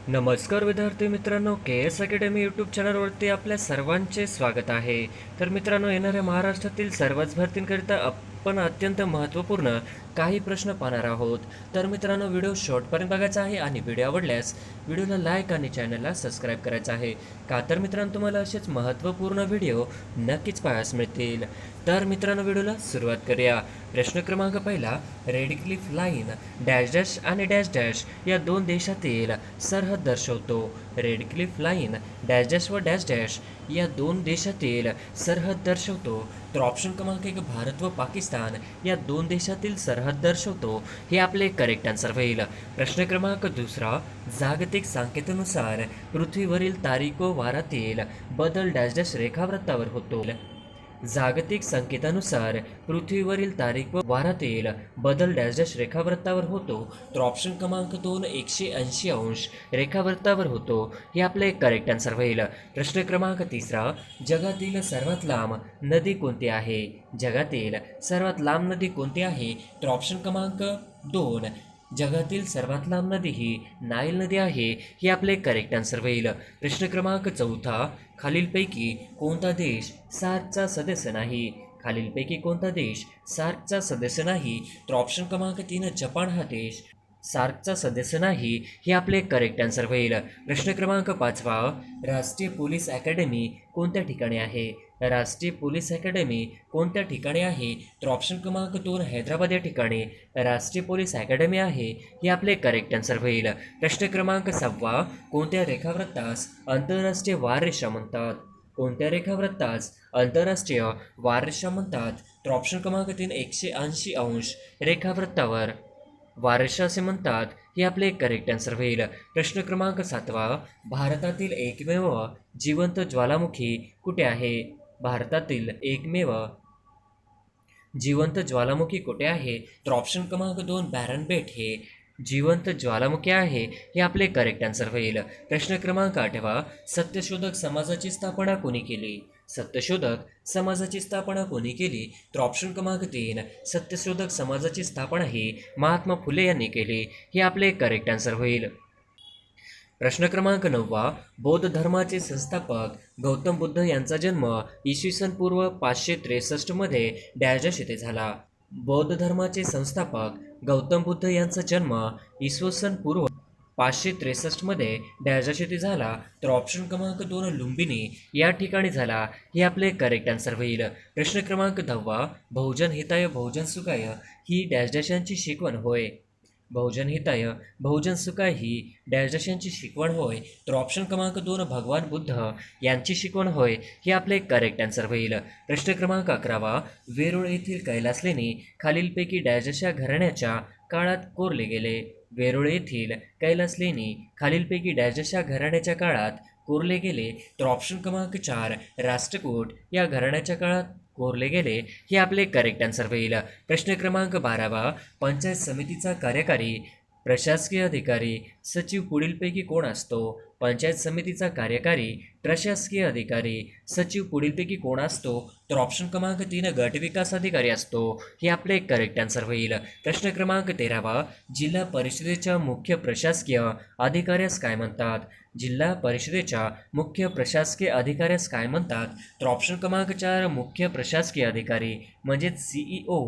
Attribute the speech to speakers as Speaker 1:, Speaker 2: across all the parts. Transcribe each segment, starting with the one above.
Speaker 1: नमस्कार विद्यार्थी मित्रांनो, के एस अकॅडमी यूट्यूब चॅनलवरती आपल्या सर्वांचे स्वागत आहे. तर मित्रांनो, येणाऱ्या महाराष्ट्रातील सर्वच भरतींकरिता आपण अत्यंत महत्त्वपूर्ण काही प्रश्न पाहणार आहोत. तर मित्रांनो, व्हिडिओ शेवटपर्यंत बघायचा आहे आणि व्हिडिओ आवडल्यास व्हिडिओला लाईक आणि चॅनलला सबस्क्राईब करायचं आहे. का तर मित्रांनो, तुम्हाला असेच महत्त्वपूर्ण व्हिडिओ नक्कीच पाहायला मिळतील. तर मित्रांनो, व्हिडिओला सुरुवात करूया. प्रश्न क्रमांक पहिला, red Cliff line dash dash आणि डॅश डॅश या दोन देशातील सरहद दर्शवतो. Red Cliff line dash dash व डॅश डॅश या दोन देशातील सरहद दर्शवतो. तर ऑप्शन क्रमांक एक, भारत व पाकिस्तान या दोन देशातील सरहद दर्शवतो. हे आपले करेक्ट आन्सर होईल. प्रश्न क्रमांक दुसरा, जागतिक सांकेतानुसार पृथ्वीवरील तारीख व वारातील बदल डॅश डॅश रेखावृत्तावर होतो. जागतिक संकेतानुसार पृथ्वीवरील तारीख व वारातील बदल डॅश डॅश रेखावृत्तावर होतो. तर ऑप्शन क्रमांक 2 180 अंश रेखावृत्तावर होतो. हे आपले करेक्ट आन्सर होईल. प्रश्न क्रमांक तिसरा, जगातील सर्वात लांब नदी कोणती आहे? जगातील सर्वात लांब नदी कोणती आहे? तर ऑप्शन क्रमांक 2, जगातील सर्वात लांब नदी ही नाईल नदी आहे. हे आपले करेक्ट आन्सर होईल. प्रश्न क्रमांक चौथा, खालीलपैकी कोणता देश सार्कचा सदस्य नाही? खालीलपैकी कोणता देश सार्कचा सदस्य नाही? तर ऑप्शन क्रमांक 3, जपान हा देश सार्कचा सदस्य नाही. हे आपले करेक्ट आन्सर होईल. प्रश्न क्रमांक पाचवा, राष्ट्रीय पोलीस अकॅडमी कोणत्या ठिकाणी आहे? राष्ट्रीय पोलीस अकॅडमी कोणत्या ठिकाणी आहे? तर ऑप्शन क्रमांक 2, हैदराबाद या ठिकाणी राष्ट्रीय पोलीस अकॅडमी आहे. हे आपले करेक्ट आन्सर होईल. प्रश्न क्रमांक 6, कोणत्या रेखावृत्तास आंतरराष्ट्रीय वाररेषा म्हणतात? कोणत्या रेखावृत्तास आंतरराष्ट्रीय वाररेषा म्हणतात? तर ऑप्शन क्रमांक 3, 180 अंश रेखावृत्तावर वारशा असे म्हणतात. हे आपले करेक्ट आन्सर होईल. प्रश्न क्रमांक 7, भारतातील एकमेव जिवंत ज्वालामुखी कुठे आहे? भारतातील एकमेव जिवंत ज्वालामुखी कुठे आहे? तर ऑप्शन क्रमांक 2, बॅरन बेट हे जिवंत ज्वालामुखी आहे. हे आपले करेक्ट आन्सर होईल. प्रश्न क्रमांक 8, सत्यशोधक समाजाची स्थापना कोणी केली? सत्यशोधक समाजाची स्थापना कोणी केली? तर ऑप्शन क्रमांक 3, सत्यशोधक समाजाची स्थापना ही महात्मा फुले यांनी केली. हे आपले करेक्ट आन्सर होईल. प्रश्न क्रमांक 9, बौद्ध धर्माचे संस्थापक गौतम बुद्ध यांचा जन्म इसवी सन पूर्व 563 मध्ये डॅश डॅश येथे झाला. बौद्ध धर्माचे संस्थापक गौतम बुद्ध यांचा जन्म इसवी सन पूर्व 563 मध्ये डॅश डॅश येथे झाला. तर ऑप्शन क्रमांक 2, लुंबिनी या ठिकाणी झाला. हे आपले करेक्ट आन्सर होईल. प्रश्न क्रमांक 10, बहुजन हिताय बहुजन सुखाय ही डॅश डॅश यांची शिकवण होय. बहुजन हिताय बहुजन सुखाय ही डॅश डॅश यांची शिकवण होय. तर ऑप्शन क्रमांक 2, भगवान बुद्ध यांची शिकवण होय. हे आपले करेक्ट आन्सर होईल. प्रश्न क्रमांक 11, वेरूळ येथील कैलास लेणी खालीलपैकी डॅश डॅश या घराण्याच्या काळात कोरले गेले. वेरूळ येथील कैलास लेणी खालीलपैकी डॅश डॅश या घराण्याच्या काळात कोरले गेले. तर ऑप्शन क्रमांक 4, राष्ट्रकूट या घराण्याच्या काळात कोरले गेले. हे आपले करेक्ट आन्सर होईल. प्रश्न क्रमांक 12, पंचायत समितीचा कार्यकारी प्रशासकीय अधिकारी सचिव पुढीलपैकी कोण असतो? पंचायत समितीचा कार्यकारी प्रशासकीय अधिकारी सचिव पुढीलपैकी कोण असतो? तर ऑप्शन क्रमांक 3, गट विकास अधिकारी असतो. हे आपले करेक्ट आन्सर होईल. प्रश्न क्रमांक 13, जिल्हा परिषदेच्या मुख्य प्रशासकीय अधिकाऱ्यास काय म्हणतात? जिल्हा परिषदेच्या मुख्य प्रशासकीय अधिकाऱ्यास काय म्हणतात? तर ऑप्शन क्रमांक 4, मुख्य प्रशासकीय अधिकारी म्हणजेच CEO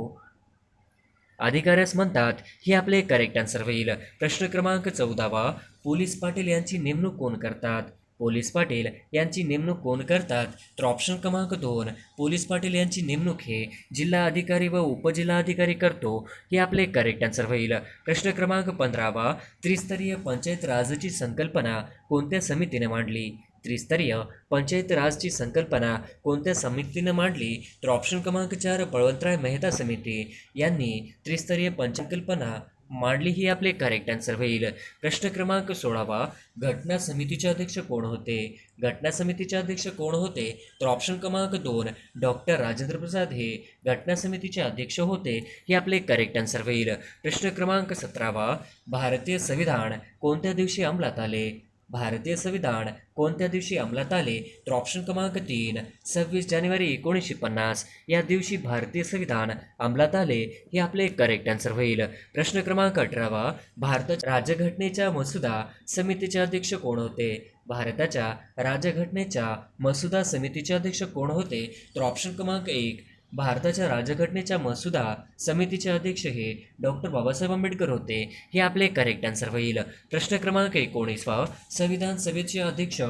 Speaker 1: अधिकाऱ्यास म्हणतात. हे आपले करेक्ट आन्सर होईल. प्रश्न क्रमांक 14, पोलीस पाटील यांची नेमणूक कोण करतात? पोलीस पाटील यांची नेमणूक कोण करतात? तर ऑप्शन क्रमांक 2, पोलीस पाटील यांची नेमणूक हे जिल्हा अधिकारी व उपजिल्हा अधिकारी करतो. हे आपले करेक्ट आन्सर होईल. प्रश्न क्रमांक 15, त्रिस्तरीय पंचायत राजची संकल्पना कोणत्या समितीने मांडली? त्रिस्तरीय पंचायत राजची संकल्पना कोणत्या समितीने मांडली? तर ऑप्शन क्रमांक 4, बळवंतराय मेहता समिती यांनी त्रिस्तरीय पंचकल्पना मांडली. ही आपले करेक्ट आन्सर होईल. प्रश्न क्रमांक 16, घटना समितीचे अध्यक्ष कोण होते? घटना समितीचे अध्यक्ष कोण होते? तर ऑप्शन क्रमांक 2, डॉक्टर राजेंद्र प्रसाद हे घटना समितीचे अध्यक्ष होते. हे आपले करेक्ट आन्सर होईल. प्रश्न क्रमांक 17, भारतीय संविधान कोणत्या दिवशी अंमलात आले? भारतीय संविधान कोणत्या दिवशी अंमलात आले? तर ऑप्शन क्रमांक 3 26 जानेवारी 1950 या दिवशी भारतीय संविधान अंमलात आले. हे आपले करेक्ट आन्सर होईल. प्रश्न क्रमांक 18 भारताच्या राज्यघटनेच्या मसुदा समितीचे अध्यक्ष कोण होते? भारताच्या राज्यघटनेच्या मसुदा समितीचे अध्यक्ष कोण होते? तर ऑप्शन क्रमांक 1 भारताच्या राज्यघटनेच्या मसुदा समितीचे अध्यक्ष हे डॉक्टर बाबासाहेब आंबेडकर होते. हे आपले करेक्ट आन्सर होईल. प्रश्न क्रमांक 19 संविधान सभेचे अध्यक्ष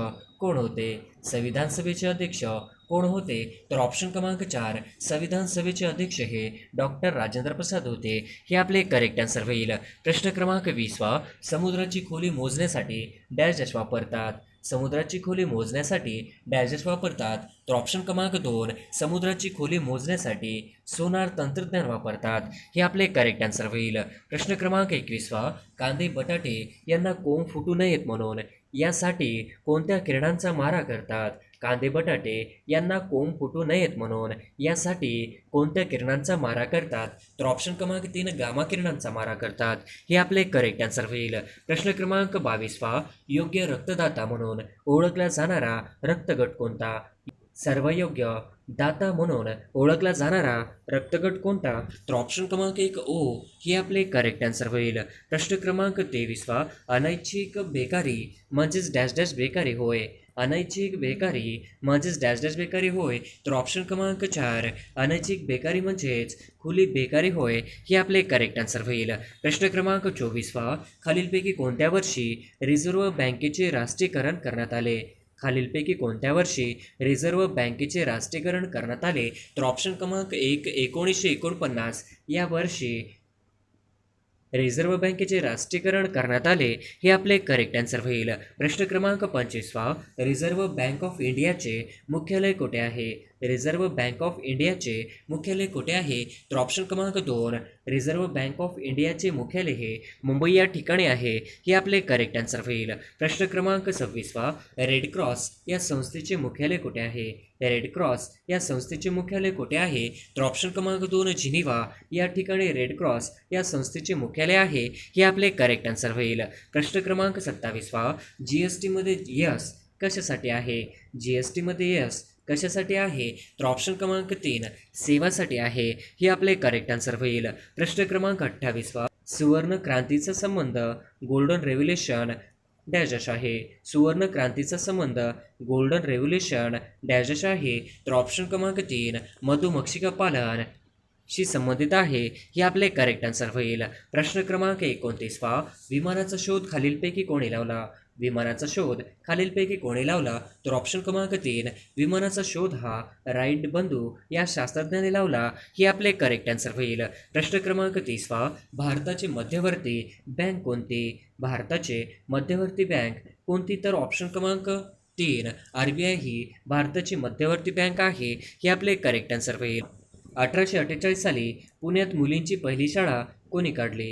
Speaker 1: कोण होते? संविधान सभेचे अध्यक्ष कोण होते? तर ऑप्शन क्रमांक 4 संविधान सभेचे अध्यक्ष हे डॉक्टर राजेंद्र प्रसाद होते. हे आपले करेक्ट आन्सर होईल. प्रश्न क्रमांक 20 समुद्राची खोली मोजण्यासाठी डॅश वापरतात? समुद्राची खोली मोजण्यासाठी डॅशेस वापरतात. तर ऑप्शन क्रमांक 2 समुद्राची खोली मोजण्यासाठी सोनार तंत्रज्ञान वापरतात. हे आपले करेक्ट आन्सर होईल. प्रश्न क्रमांक 21 कांदे बटाटे यांना कोंब फुटू नयेत म्हणून यासाठी कोणत्या किरणांचा मारा करतात? कांदे बटाटे यांना कोंब फुटू नयेत म्हणून यासाठी कोणत्या किरणांचा मारा करतात? तर ऑप्शन क्रमांक 3 गामा किरणांचा मारा करतात. हे आपले करेक्ट आन्सर होईल. प्रश्न क्रमांक 22 योग्य रक्तदाता म्हणून ओळखला जाणारा रक्तगट कोणता? सर्वयोग्य दाता म्हणून ओळखला जाणारा रक्तगट कोणता? तर ऑप्शन क्रमांक 1 ओ हे आपले करेक्ट आन्सर होईल. प्रश्न क्रमांक 23 अनैच्छिक बेकारी म्हणजेच डॅश डॅश बेकारी होय. अनैच्छिक बेकारी म्हणजेच डॅश डॅश बेकारी होय. तर ऑप्शन क्रमांक 4 अनैच्छिक बेकारी म्हणजेच खुली बेकारी होय. हे आपले करेक्ट आन्सर होईल. प्रश्न क्रमांक 24 खालीलपैकी कोणत्या वर्षी रिझर्व्ह बँकेचे राष्ट्रीयकरण करण्यात आले? खालीलपैकी कोणत्या वर्षी रिझर्व्ह बँकेचे राष्ट्रीयकरण करण्यात आले? तर ऑप्शन क्रमांक 1 1949 या वर्षी रिझर्व्ह बँकेचे राष्ट्रीयकरण करण्यात आले. हे आपले करेक्ट आन्सर होईल. प्रश्न क्रमांक 25 रिझर्व्ह बँक ऑफ इंडियाचे मुख्यालय कुठे आहे? रिझर्व्ह बँक ऑफ इंडियाचे मुख्यालय कुठे आहे? तर ऑप्शन क्रमांक 2 रिझर्व्ह बँक ऑफ इंडियाचे मुख्यालय हे मुंबई या ठिकाणी आहे. हे आपले करेक्ट आन्सर होईल. प्रश्न क्रमांक 26 रेड क्रॉस या संस्थेचे मुख्यालय कुठे आहे? रेड क्रॉस या संस्थेचे मुख्यालय कुठे आहे? तर ऑप्शन क्रमांक 2 जिनिव्हा या ठिकाणी रेड क्रॉस या संस्थेचे मुख्यालय आहे. हे आपले करेक्ट आन्सर होईल. प्रश्न क्रमांक 27 GST मध्ये यस कशासाठी आहे? GST मध्ये यस कशासाठी आहे? तर ऑप्शन क्रमांक 3 सेवासाठी आहे. हे आपले करेक्ट आन्सर होईल. प्रश्न क्रमांक 28 सुवर्ण क्रांतीचा संबंध गोल्डन रेव्होल्यूशन डॅश आहे. सुवर्ण क्रांतीचा संबंध गोल्डन रेव्होल्यूशन डॅश आहे. तर ऑप्शन क्रमांक 3 मधुमक्षिका पालन शी संबंधित आहे. हे आपले करेक्ट आन्सर होईल. प्रश्न क्रमांक 29 विमानाचा शोध खालीलपैकी कोणी लावला? विमानाचा शोध खालीलपैकी कोणी लावला? तर ऑप्शन क्रमांक 3 विमानाचा शोध हा राईट बंधू या शास्त्रज्ञाने लावला. हे आपले करेक्ट आन्सर होईल. प्रश्न क्रमांक 30 भारताचे मध्यवर्ती बँक कोणती? भारताचे मध्यवर्ती बँक कोणती? तर ऑप्शन क्रमांक 3 RBI ही भारताची मध्यवर्ती बँक आहे. हे आपले करेक्ट आन्सर होईल. 1848 साली पुण्यात मुलींची पहिली शाळा कोणी काढली?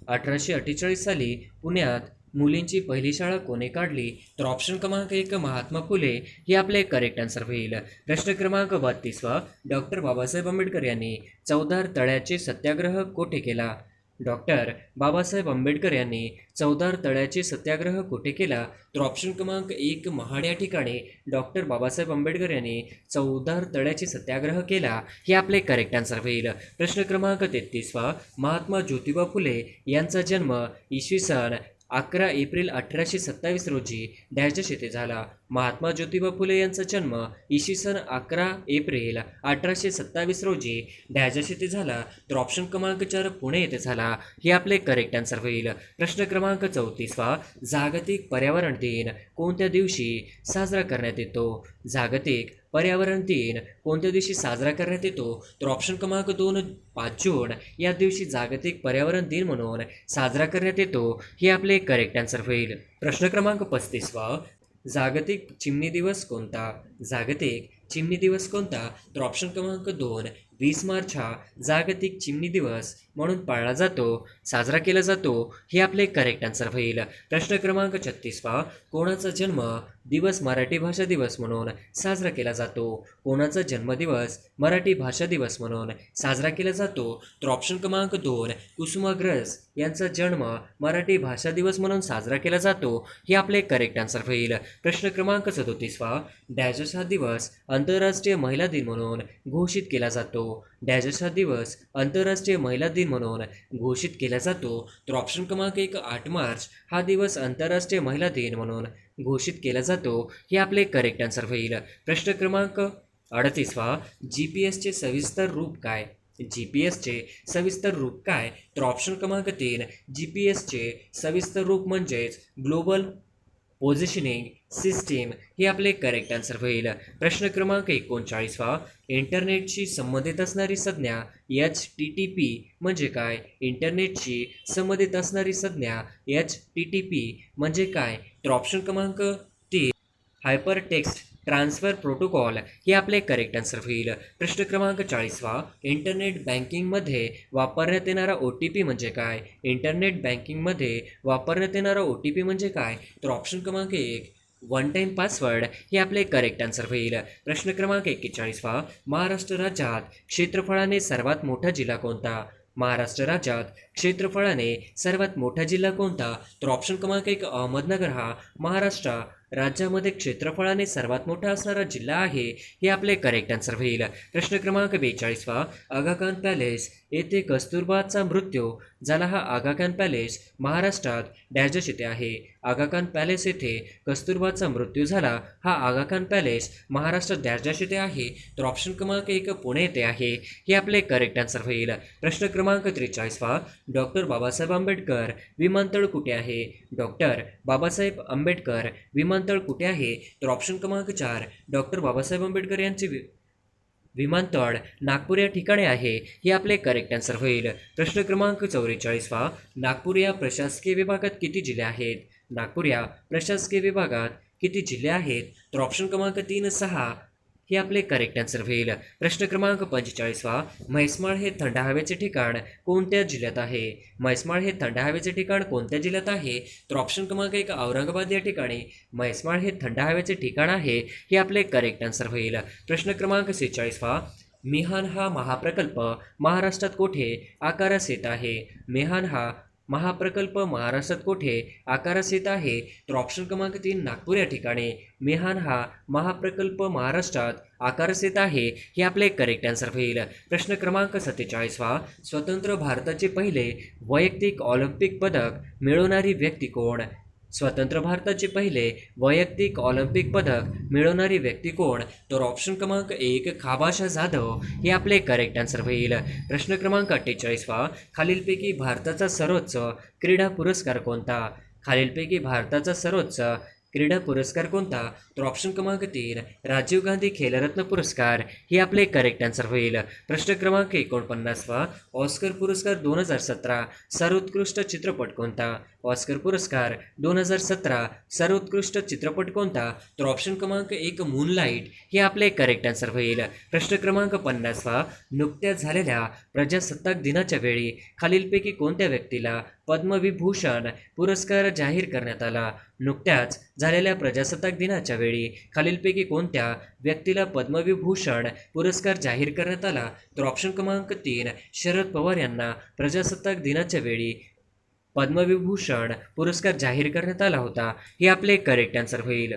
Speaker 1: 1848 साली पुण्यात मुलींची पहिली शाळा कोणी काढली? तर ऑप्शन क्रमांक 1 महात्मा फुले. हे आपले करेक्ट आन्सर होईल. प्रश्न क्रमांक 32 डॉक्टर बाबासाहेब आंबेडकर यांनी चौदार तळ्याचे सत्याग्रह कोठे केला? डॉक्टर बाबासाहेब आंबेडकर यांनी चौदार तळ्याचे सत्याग्रह कुठे केला? तर ऑप्शन क्रमांक 1 महाड या ठिकाणी डॉक्टर बाबासाहेब आंबेडकर यांनी चौदार तळ्याचे सत्याग्रह केला. हे आपले करेक्ट आन्सर होईल. प्रश्न क्रमांक 33 महात्मा ज्योतिबा फुले यांचा जन्म इसवी सन 11 एप्रिल 1827 रोजी डॅश येथे झाला. महात्मा ज्योतिबा फुले यांचा जन्म इसवी सन 11 एप्रिल 1827 रोजी डॅश येथे झाला. तर ऑप्शन क्रमांक 4 पुणे येथे झाला. हे आपले करेक्ट आन्सर होईल. प्रश्न क्रमांक 34 जागतिक पर्यावरण दिन कोणत्या दिवशी साजरा करण्यात येतो? जागतिक पर्यावरण दिन कोणत्या दिवशी साजरा करण्यात येतो? तर ऑप्शन क्रमांक 2 5 जून या दिवशी जागतिक पर्यावरण दिन म्हणून साजरा करण्यात येतो. हे आपले करेक्ट आन्सर होईल. प्रश्न क्रमांक 35 जागतिक चिमणी दिवस कोणता? जागतिक चिमणी दिवस कोणता? तर ऑप्शन क्रमांक 2 20 मार्च हा जागतिक चिमणी दिवस म्हणून पाळला जातो, साजरा केला जातो. हे आपले करेक्ट आन्सर होईल. प्रश्न क्रमांक 36 कोणाचा जन्म दिवस मराठी भाषा दिवस म्हणून साजरा केला जातो? कोणाचा जन्मदिवस मराठी भाषा दिवस म्हणून साजरा केला जातो? तर ऑप्शन क्रमांक 2 कुसुमाग्रज यांचा जन्म मराठी भाषा दिवस म्हणून साजरा केला जातो हे आपले करेक्ट आन्सर होईल. प्रश्न क्रमांक 37 डॅशस हा दिवस आंतरराष्ट्रीय महिला दिन म्हणून घोषित केला जातो. डॅशस हा दिवस आंतरराष्ट्रीय महिला दिन म्हणून घोषित केला जातो. तर ऑप्शन क्रमांक 1 8 मार्च हा दिवस आंतरराष्ट्रीय महिला दिन म्हणून घोषित केला जातो हे आपले करेक्ट आन्सर होईल. प्रश्न क्रमांक 38 GPS चे सविस्तर रूप काय? GPS चे सविस्तर रूप काय? तर ऑप्शन क्रमांक 3 GPS चे सविस्तर रूप म्हणजेच ग्लोबल पोझिशनिंग सिस्टीम हे आपले करेक्ट आन्सर होईल. प्रश्न क्रमांक 39 इंटरनेटशी संबंधित असणारी संज्ञा HTTP म्हणजे काय? इंटरनेटशी संबंधित असणारी संज्ञा HTTP म्हणजे काय? तर ऑप्शन क्रमांक 3 हायपर टेक्स्ट ट्रान्सफर प्रोटोकॉल हे आपले करेक्ट आन्सर होईल. प्रश्न क्रमांक 40 इंटरनेट बँकिंगमध्ये वापरण्यात येणारा OTP म्हणजे काय? इंटरनेट बँकिंगमध्ये वापरण्यात येणारा OTP म्हणजे काय? तर ऑप्शन क्रमांक 1 वन टाईम पासवर्ड हे आपले करेक्ट आन्सर होईल. प्रश्न क्रमांक 41 महाराष्ट्र राज्यात क्षेत्रफळाने सर्वात मोठा जिल्हा कोणता? महाराष्ट्र राज्यात क्षेत्रफळाने सर्वात मोठा जिल्हा कोणता? तर ऑप्शन क्रमांक 1 अहमदनगर हा महाराष्ट्र राज्यामध्ये क्षेत्रफळाने सर्वात मोठा असणारा जिल्हा आहे हे आपले करेक्ट आन्सर होईल. प्रश्न क्रमांक 42 आगा खान पॅलेस येथे कस्तुरबाचा मृत्यू झाला. हा आगा खान पॅलेस महाराष्ट्रात डॅश येथे आहे. आगा खान पॅलेस येथे कस्तुरबाचा मृत्यू झाला. हा आगा खान पॅलेस महाराष्ट्रात डॅश येथे आहे. तर ऑप्शन क्रमांक 1 पुणे येथे आहे हे आपले करेक्ट आन्सर होईल. प्रश्न क्रमांक 43 डॉक्टर बाबासाहेब आंबेडकर विमानतळ कुठे आहे? डॉक्टर बाबासाहेब आंबेडकर विमानतळ कुठे आहे? तर ऑप्शन क्रमांक 4 डॉक्टर बाबासाहेब आंबेडकर यांचे विमानतळ नागपूर या ठिकाणी आहे हे आपले करेक्ट आन्सर होईल. प्रश्न क्रमांक 44 नागपूर या प्रशासकीय विभागात किती जिल्हे आहेत? नागपूर या प्रशासकीय विभागात किती जिल्हे आहेत? तर ऑप्शन क्रमांक 3 6 हे आपले करेक्ट आन्सर होईल. प्रश्न क्रमांक 45 म्हैसमाळ हे थंड हवेचे ठिकाण कोणत्या जिल्ह्यात आहे? म्हैसमाळ हे थंड हवेचे ठिकाण कोणत्या जिल्ह्यात आहे? तर ऑप्शन क्रमांक 1 औरंगाबाद या ठिकाणी म्हैसमाळ हे थंड हवेचे ठिकाण आहे हे आपले करेक्ट आन्सर होईल. प्रश्न क्रमांक 46 मिहान हा महाप्रकल्प महाराष्ट्रात कोठे आकारास येत आहे? मिहान हा महाप्रकल्प महाराष्ट्रात कोठे आकारास येत आहे? तर ऑप्शन क्रमांक 3 नागपूर या ठिकाणी मिहान हा महाप्रकल्प महाराष्ट्रात आकारास येत आहे हे आपले करेक्ट आन्सर होईल. प्रश्न क्रमांक 47 स्वतंत्र भारताचे पहिले वैयक्तिक ऑलिम्पिक पदक मिळवणारी व्यक्ती कोण? स्वतंत्र भारताचे पहिले वैयक्तिक ऑलिम्पिक पदक मिळवणारी व्यक्ती कोण? तर ऑप्शन क्रमांक 1 खाबाशा जाधव हे आपले करेक्ट आन्सर होईल. प्रश्न क्रमांक 48 खालीलपैकी भारताचा सर्वोच्च क्रीडा पुरस्कार कोणता? खालीलपैकी भारताचा सर्वोच्च क्रीडा पुरस्कार कोणता? तर ऑप्शन क्रमांक 3 राजीव गांधी खेलरत्न पुरस्कार हे आपले करेक्ट आन्सर होईल. प्रश्न क्रमांक 49 ऑस्कर पुरस्कार 2017 सर्वोत्कृष्ट चित्रपट कोणता? ऑस्कर पुरस्कार 2017 सर्वोत्कृष्ट चित्रपट कोणता? तर ऑप्शन क्रमांक 1 मूनलाईट हे आपले करेक्ट आन्सर होईल. प्रश्न क्रमांक 50 नुकत्याच झालेल्या प्रजासत्ताक दिनाच्या वेळी खालीलपैकी कोणत्या व्यक्तीला पद्मविभूषण पुरस्कार जाहीर करण्यात आला? नुकत्याच झालेल्या प्रजासत्ताक दिनाच्या वेळी खालीलपैकी कोणत्या व्यक्तीला पद्मविभूषण पुरस्कार जाहीर करण्यात आला? तर ऑप्शन क्रमांक 3 शरद पवार यांना प्रजासत्ताक दिनाच्या वेळी पद्मविभूषण पुरस्कार जाहीर करण्यात आला होता हे आपले करेक्ट आन्सर होईल.